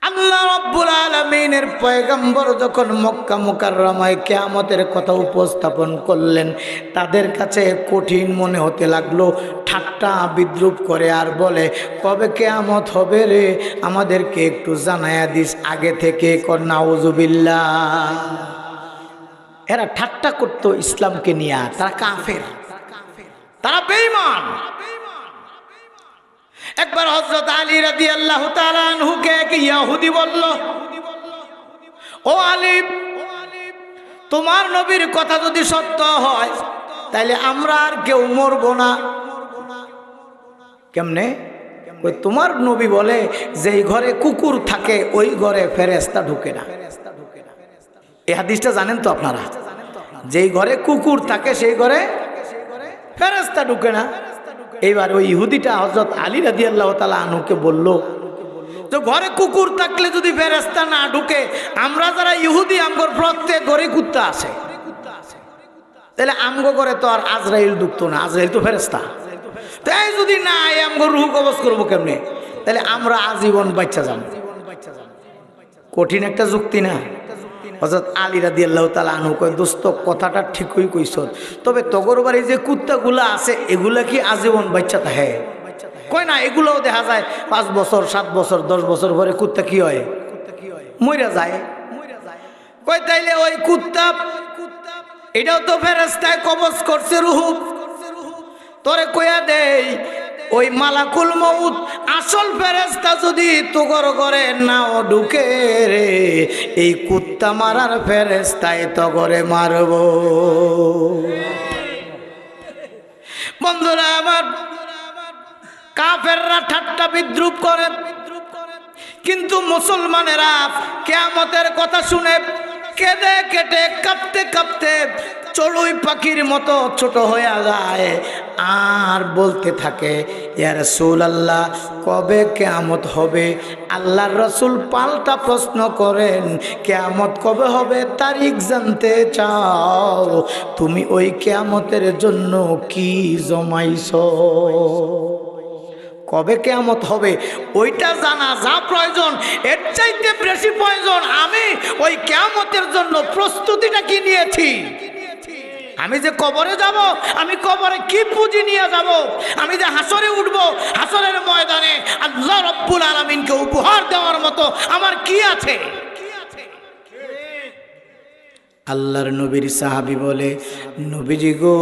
আল্লাহ রাব্বুল আলামিনের পয়গম্বর যখন মক্কা মুকাররমায় কিয়ামতের কথা উপস্থাপন করলেন, তাদের কাছে কঠিন মনে হতে লাগলো। ঠাট্টা বিদ্রুপ করে আর বলে, কবে কিয়ামত হবে রে, আমাদেরকে একটু জানায়া দিস আগে থেকে। কর নাউজুবিল্লাহ। এরা ঠাট্টা করতো ইসলামকে নিয়ে, তারা কাফের, তারা বেঈমান। একবার হযরত আলী রাদিয়াল্লাহু তাআলা আনহুকে এক ইহুদি বলল, ও আলী, তোমার নবীর কথা যদি সত্য হয় তাহলে আমরা আর কেউ মরব না। কেমনে? তোমার নবী বলে যেই ঘরে কুকুর থাকে ওই ঘরে ফেরেশতা ঢুকে না। এই হাদিসটা জানেন তো আপনারা? যেই ঘরে কুকুর থাকে সেই ঘরে ফেরেশতা ঢুকে না। এইবার ওই ইহুদিটা হযরত আলী রাদিয়াল্লাহু তাআলা আনহুকে বলল, তো ঘরে কুকুর থাকলে যদি ফেরেশতা না ঢুকে, আমরা যারা ইহুদি আমগর প্রত্যেক ঘরে কুত্তা আছে, তাহলে আমগো ঘরে তো আর আজরাইল ঢুকতো না, আজরাইল তো ফেরেশতা। তাই যদি না আমগর রূহ কবজ করবো কেমনে? তাহলে আমরা আজীবন বাচ্চা যাব। কঠিন একটা যুক্তি না? হযরত আলী রাদিয়াল্লাহু তাআলা আনহু কয়, দোস্ত কথাটা ঠিকই কইছ, তবে তগর বাড়ি যে কুত্তাগুলা আছে এগুলা কি আজীবন বাচ্চা থাকে? কয় না, এগুলোও দেখা যায় 5 বছর 7 বছর 10 বছর পরে কুত্তা কি হয়? মইরা যায়। কয় তাইলে ওই কুত্তা এটাও তো ফেরেশতায় কবজ করছে রূহ। তোরে কইয়া দেই, ওই মালাকুল মউত আসল ফেরেশতা যদি তোগর ঘরে নাও ঢুকে রে, এই কুত্তা মারার ফেরেশতায় তো ঘরে মারব। বন্ধুরা আমার, কাফেররা ঠাট্টা বিদ্রুপ করে, কিন্তু মুসলমানেরা কিয়ামতের কথা শুনে কেঁদে কেটে কাঁপতে কাঁপতে চড়ুই পাখির মতো ছোট হয়ে যায় আর বলতে থাকে, ইয়া রাসূলুল্লাহ, কবে কিয়ামত হবে? আল্লাহর রাসূল পাল্টা প্রশ্ন করেন, কিয়ামত কবে হবে তারিখ জানতে চাও? তুমি ওই কিয়ামতের জন্য কি জমাইছো? কবে কিয়ামত হবে ওইটা জানা যা প্রয়োজন, এর চাইতে বেশি প্রয়োজন আমি ওই কিয়ামতের জন্য প্রস্তুতিটা কি নিয়েছি। আমি যে কবরে যাব, আমি কবরে কি পুঁজি নিয়ে যাব? আমি যে হাসরে উঠব, হাসরের ময়দানে আল্লাহ রাব্বুল আলামিনকে উপহার দেওয়ার মতো আমার কি আছে? আল্লাহর নবীর সাহাবী বলে, নবীজি গো,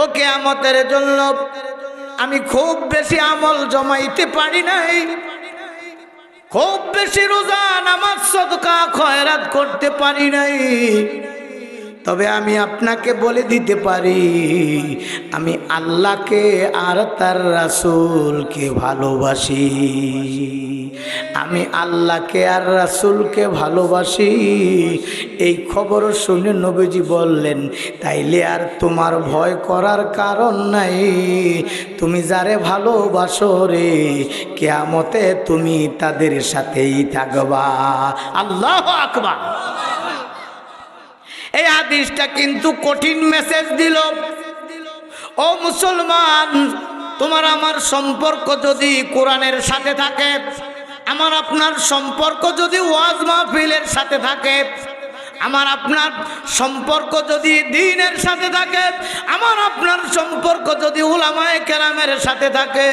ও কিয়ামতের জন্য আমি খুব বেশি আমল জমাইতে পারি নাই, খুব বেশি রোজা নামাজ সদকা খয়রাত করতে পারি নাই, তবে আমি আপনাকে বলে দিতে পারি, আমি আল্লাহকে আর তার রাসূলকে ভালোবাসি। আমি আল্লাহকে আর রাসূলকে ভালোবাসি। এই খবর শুনে নবীজি বললেন, তাইলে আর তোমার ভয় করার কারণ নাই। তুমি যারে ভালোবাসো রে, কিয়ামতে তুমি তাদের সাথেই থাকবা। আল্লাহু আকবার। এই হাদিসটা কিন্তু কঠিন মেসেজ দিল। ও মুসলমান, তোমার আমার সম্পর্ক যদি কোরআনের সাথে থাকে, আমার আপনার সম্পর্ক যদি ওয়াজ মাহফিলের সাথে থাকে, আমার আপনার সম্পর্ক যদি দ্বীনের সাথে থাকে, আমার আপনার সম্পর্ক যদি উলামায়ে কেরামের সাথে থাকে,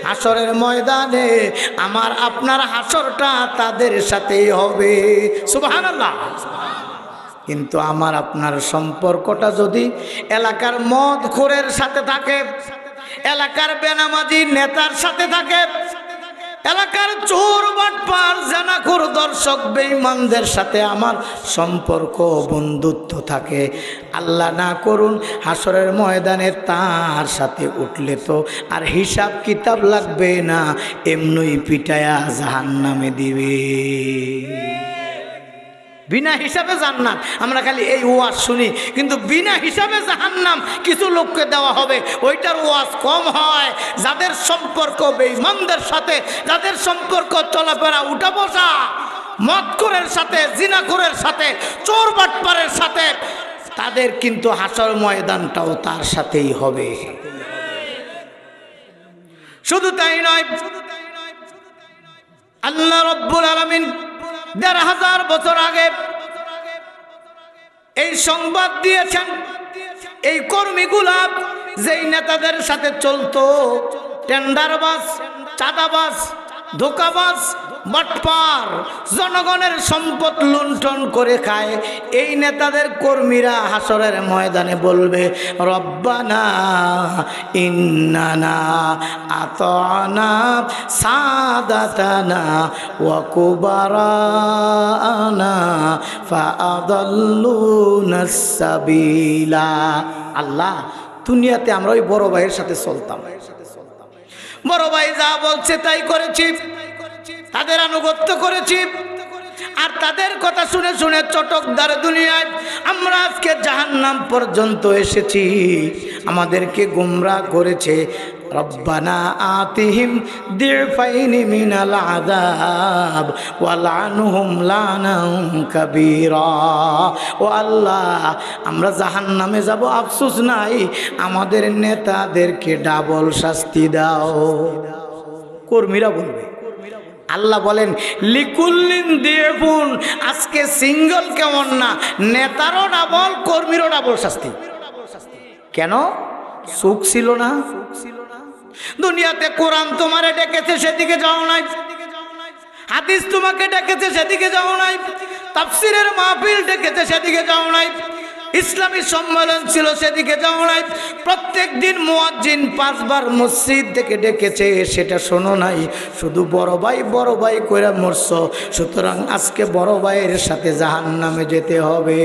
হাসরের ময়দানে আমার আপনার হাসরটা তাদের সাথেই হবে। সুবহানাল্লাহ। কিন্তু আমার আপনার সম্পর্কটা যদি এলাকার মদখোরের সাথে থাকে, এলাকার বেনামাজি নেতার সাথে থাকে, এলাকার চোর বাটপার জানাখোর দর্শক বেঈমানদের সাথে আমার সম্পর্ক বন্ধুত্ব থাকে, আল্লাহ না করুন হাসরের ময়দানে তার সাথে উঠলে তো আর হিসাব কিতাব লাগবে না, এমনই পিটায়া জাহান্নামে দিবে। বিনা হিসাবে জান্নাত। আমরা খালি এই ওয়াজ শুনি, কিন্তু বিনা হিসাবে জাহান্নাম কিছু লোককে দেওয়া হবে, ওইটার ওয়াজ কম হয়। যাদের সম্পর্ক বেঈমানদের সাথে, যাদের সম্পর্ক চলাফেরা উঠা বসা মদখোরের সাথে, জিনাখোরের সাথে, চোর বাটপারের সাথে, তাদের কিন্তু হাসর ময়দানটাও তার সাথেই হবে। শুধু তাই নয়, আল্লাহ রাব্বুল আলামিন ১৫০০ বছর আগে এই সংবাদ দিয়েছেন, এই কর্মীগুলা যেই নেতাদের সাথে চলতো, টেন্ডারবাজ, চাঁদাবাজ, ধোঁকাবাজ, বাটপার, জনগণের সম্পদ লুণ্ঠন করে খায়, এই নেতাদের কর্মীরা হাসরের ময়দানে বলবে, রব্বানা ইন্নানা আতানা সাদাতানা ওয়া কুবারানা ফাআদাল্লুনাস সাবিলা। আল্লাহ, দুনিয়াতে আমরা ওই বড় ভাইয়ের সাথে চলতাম, বড় ভাই যা বলছে তাই করেছি, তাদের আনুগত্য করেছি, আর তাদের কথা শুনে শুনে চটকদার দুনিয়ায় আমরা আজকে জাহান্নাম পর্যন্ত এসেছি, আমাদেরকে গুমরাহ করেছে। রব্বানা আতিহিম দিফাইনি মিনাল আযাব ওয়ালআনহুম লানান কাবীরা। ও আল্লাহ, আমরা জাহান্নামে যাব আফসোস নাই, আমাদের নেতাদেরকে ডাবল শাস্তি দাও। কর্মীরা বলবে। আল্লাহ বলেন লিকুল্লিন দিফুন, আজকে সিঙ্গল কেমন না, নেতারও ডাবল, কর্মীরও ডাবল শাস্তি। কেন? সুখ ছিল না দুনিয়াতে। কোরআন তোমারে ডেকেছে, সেদিকে যাও নাই। হাদিস তোমাকে ডেকেছে, সেদিকে যাও নাই। তাফসীরের মাহফিল ডেকেছে, সেদিকে যাও নাই। ইসলামী সম্মেলন ছিল, সেদিকে যাও নাই। প্রত্যেক দিন মুয়াজ্জিন 5 বার মসজিদ থেকে ডেকেছে, সেটা শোনো নাই। শুধু বড় ভাই কইরা মরছো। সুতরাং আজকে বড় ভাইয়ের সাথে জাহান্নামে যেতে হবে।